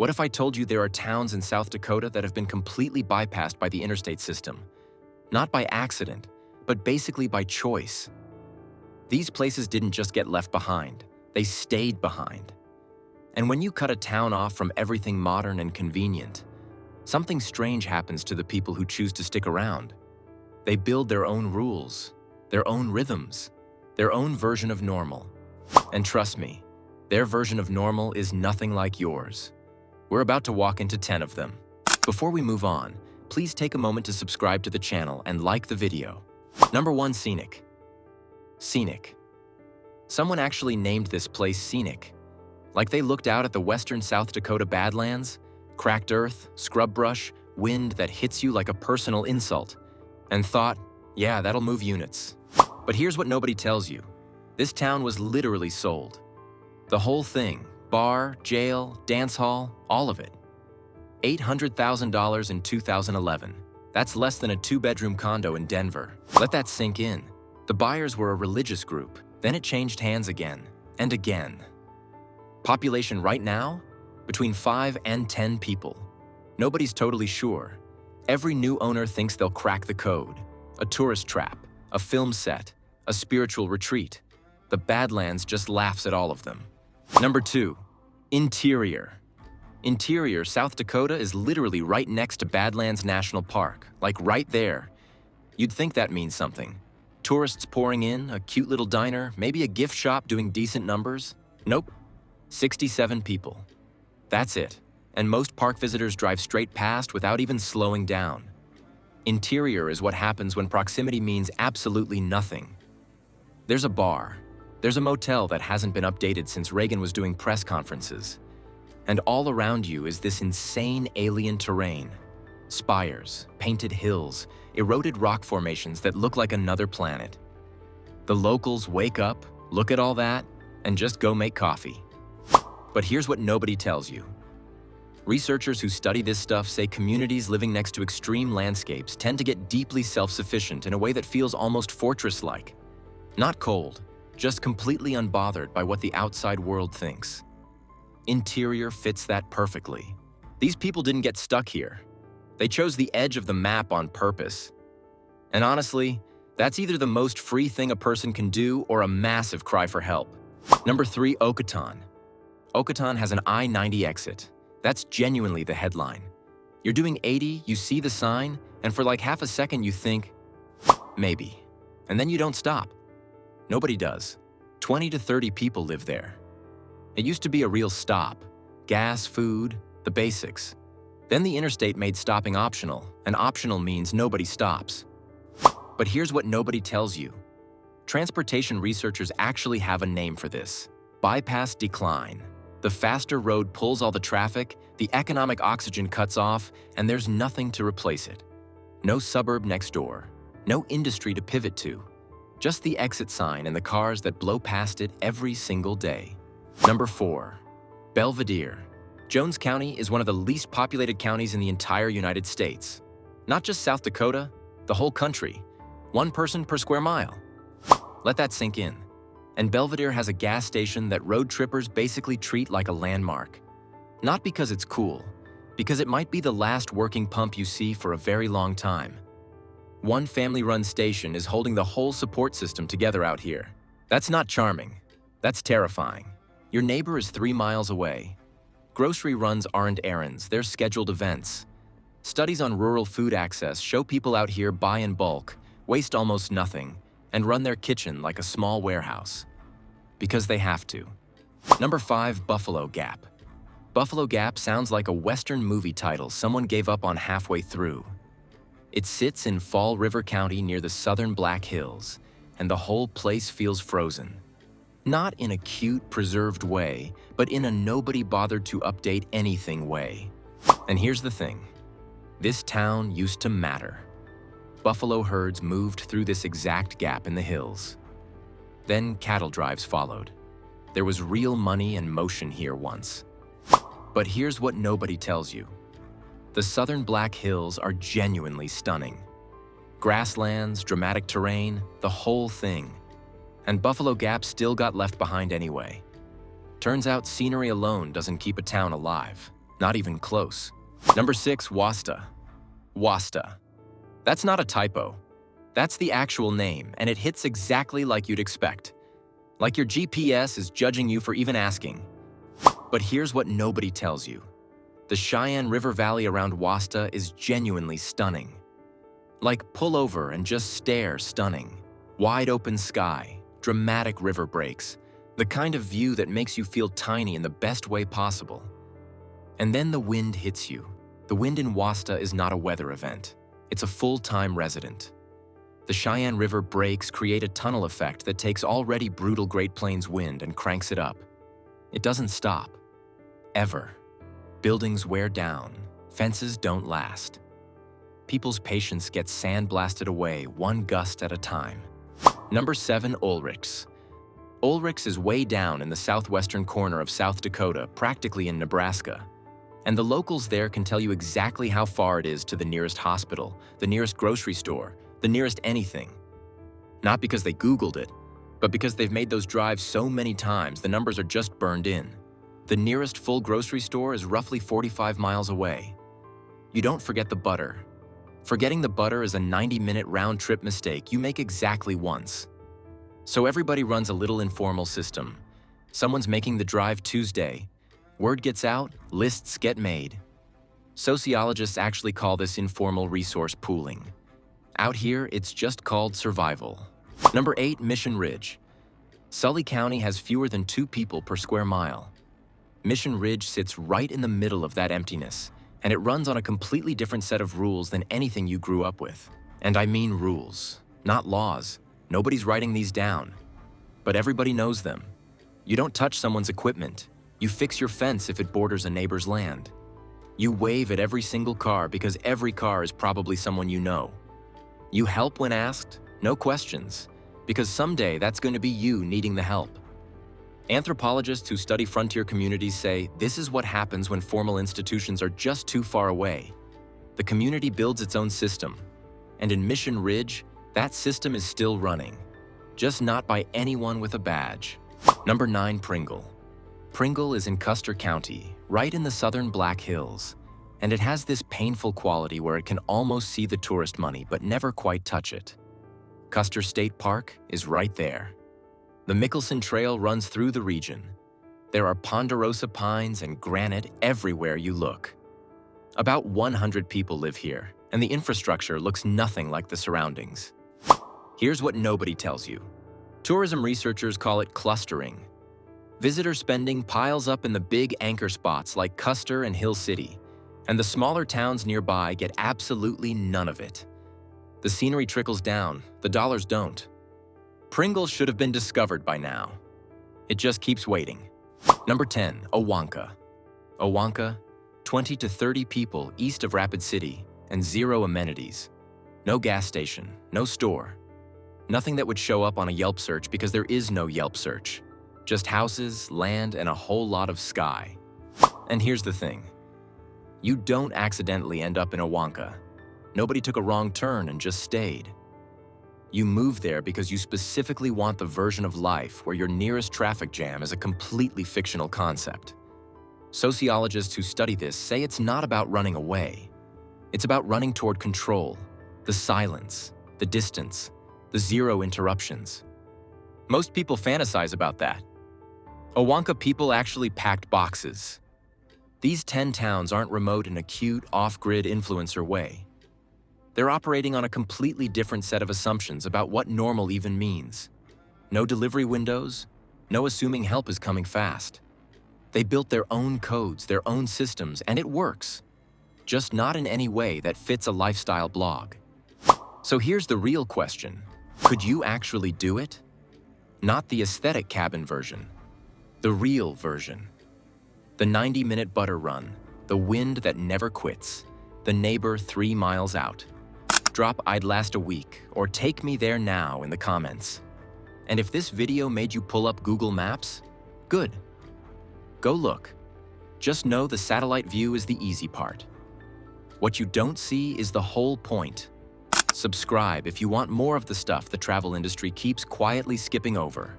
What if I told you there are towns in South Dakota that have been completely bypassed by the interstate system? Not by accident, but basically by choice. These places didn't just get left behind, they stayed behind. And when you cut a town off from everything modern and convenient, something strange happens to the people who choose to stick around. They build their own rules, their own rhythms, their own version of normal. And trust me, their version of normal is nothing like yours. We're about to walk into 10 of them. Before we move on, please take a moment to subscribe to the channel and like the video. Number 1, Scenic. Scenic. Someone actually named this place Scenic. Like they looked out at the western South Dakota Badlands, cracked earth, scrub brush, wind that hits you like a personal insult, and thought, yeah, that'll move units. But here's what nobody tells you. This town was literally sold. The whole thing, bar, jail, dance hall, all of it. $800,000 in 2011. That's less than a 2-bedroom condo in Denver. Let that sink in. The buyers were a religious group, then it changed hands again, and again. Population right now? Between 5 and 10 people. Nobody's totally sure. Every new owner thinks they'll crack the code. A tourist trap, a film set, a spiritual retreat. The Badlands just laughs at all of them. Number 2, Interior. Interior, South Dakota is literally right next to Badlands National Park, like right there. You'd think that means something. Tourists pouring in, a cute little diner, maybe a gift shop doing decent numbers. Nope, 67 people. That's it, and most park visitors drive straight past without even slowing down. Interior is what happens when proximity means absolutely nothing. There's a bar. There's a motel that hasn't been updated since Reagan was doing press conferences. And all around you is this insane alien terrain. Spires, painted hills, eroded rock formations that look like another planet. The locals wake up, look at all that, and just go make coffee. But here's what nobody tells you. Researchers who study this stuff say communities living next to extreme landscapes tend to get deeply self-sufficient in a way that feels almost fortress-like. Not cold, just completely unbothered by what the outside world thinks. Interior fits that perfectly. These people didn't get stuck here. They chose the edge of the map on purpose. And honestly, that's either the most free thing a person can do or a massive cry for help. Number 3, Oukoton. Oukoton has an I-90 exit. That's genuinely the headline. You're doing 80, you see the sign, and for like half a second you think, maybe. And then you don't stop. Nobody does. 20 to 30 people live there. It used to be a real stop. Gas, food, the basics. Then the interstate made stopping optional, and optional means nobody stops. But here's what nobody tells you. Transportation researchers actually have a name for this. Bypass decline. The faster road pulls all the traffic, the economic oxygen cuts off, and there's nothing to replace it. No suburb next door. No industry to pivot to. Just the exit sign and the cars that blow past it every single day. Number 4, Belvidere. Jones County is one of the least populated counties in the entire United States. Not just South Dakota, the whole country. 1 person per square mile. Let that sink in. And Belvidere has a gas station that road trippers basically treat like a landmark. Not because it's cool, because it might be the last working pump you see for a very long time. One family-run station is holding the whole support system together out here. That's not charming. That's terrifying. Your neighbor is 3 miles away. Grocery runs aren't errands, they're scheduled events. Studies on rural food access show people out here buy in bulk, waste almost nothing, and run their kitchen like a small warehouse. Because they have to. Number 5, Buffalo Gap. Buffalo Gap sounds like a Western movie title someone gave up on halfway through. It sits in Fall River County near the southern Black Hills, and the whole place feels frozen. Not in a cute, preserved way, but in a nobody bothered to update anything way. And here's the thing. This town used to matter. Buffalo herds moved through this exact gap in the hills. Then cattle drives followed. There was real money and motion here once. But here's what nobody tells you. The southern Black Hills are genuinely stunning. Grasslands, dramatic terrain, the whole thing. And Buffalo Gap still got left behind anyway. Turns out scenery alone doesn't keep a town alive. Not even close. Number 6, Wasta. Wasta. That's not a typo. That's the actual name, and it hits exactly like you'd expect. Like your GPS is judging you for even asking. But here's what nobody tells you. The Cheyenne River Valley around Wasta is genuinely stunning. Like, pull over and just stare stunning. Wide open sky, dramatic river breaks, the kind of view that makes you feel tiny in the best way possible. And then the wind hits you. The wind in Wasta is not a weather event. It's a full-time resident. The Cheyenne River breaks create a tunnel effect that takes already brutal Great Plains wind and cranks it up. It doesn't stop. Ever. Buildings wear down. Fences don't last. People's patience gets sandblasted away one gust at a time. Number 7, Ulrichs. Ulrichs is way down in the southwestern corner of South Dakota, practically in Nebraska. And the locals there can tell you exactly how far it is to the nearest hospital, the nearest grocery store, the nearest anything. Not because they Googled it, but because they've made those drives so many times the numbers are just burned in. The nearest full grocery store is roughly 45 miles away. You don't forget the butter. Forgetting the butter is a 90-minute round-trip mistake you make exactly once. So everybody runs a little informal system. Someone's making the drive Tuesday. Word gets out, lists get made. Sociologists actually call this informal resource pooling. Out here, it's just called survival. Number 8, Mission Ridge. Sully County has fewer than 2 people per square mile. Mission Ridge sits right in the middle of that emptiness, and it runs on a completely different set of rules than anything you grew up with. And I mean rules, not laws. Nobody's writing these down. But everybody knows them. You don't touch someone's equipment. You fix your fence if it borders a neighbor's land. You wave at every single car because every car is probably someone you know. You help when asked, no questions, because someday that's going to be you needing the help. Anthropologists who study frontier communities say this is what happens when formal institutions are just too far away. The community builds its own system, and in Mission Ridge, that system is still running, just not by anyone with a badge. Number 9, Pringle. Pringle is in Custer County, right in the southern Black Hills, and it has this painful quality where it can almost see the tourist money but never quite touch it. Custer State Park is right there. The Mickelson Trail runs through the region. There are ponderosa pines and granite everywhere you look. About 100 people live here, and the infrastructure looks nothing like the surroundings. Here's what nobody tells you. Tourism researchers call it clustering. Visitor spending piles up in the big anchor spots like Custer and Hill City, and the smaller towns nearby get absolutely none of it. The scenery trickles down, the dollars don't. Pringle should have been discovered by now. It just keeps waiting. Number 10, Owanka. Owanka, 20 to 30 people east of Rapid City and 0 amenities. No gas station, no store. Nothing that would show up on a Yelp search because there is no Yelp search. Just houses, land, and a whole lot of sky. And here's the thing. You don't accidentally end up in Owanka. Nobody took a wrong turn and just stayed. You move there because you specifically want the version of life where your nearest traffic jam is a completely fictional concept. Sociologists who study this say it's not about running away. It's about running toward control, the silence, the distance, the 0 interruptions. Most people fantasize about that. Owanka people actually packed boxes. These 10 towns aren't remote in a cute, off-grid influencer way. They're operating on a completely different set of assumptions about what normal even means. No delivery windows, no assuming help is coming fast. They built their own codes, their own systems, and it works. Just not in any way that fits a lifestyle blog. So here's the real question. Could you actually do it? Not the aesthetic cabin version. The real version. The 90-minute butter run, the wind that never quits, the neighbor 3 miles out. Drop "I'd last a week" or "take me there now" in the comments. And if this video made you pull up Google Maps, good. Go look. Just know the satellite view is the easy part. What you don't see is the whole point. Subscribe if you want more of the stuff the travel industry keeps quietly skipping over.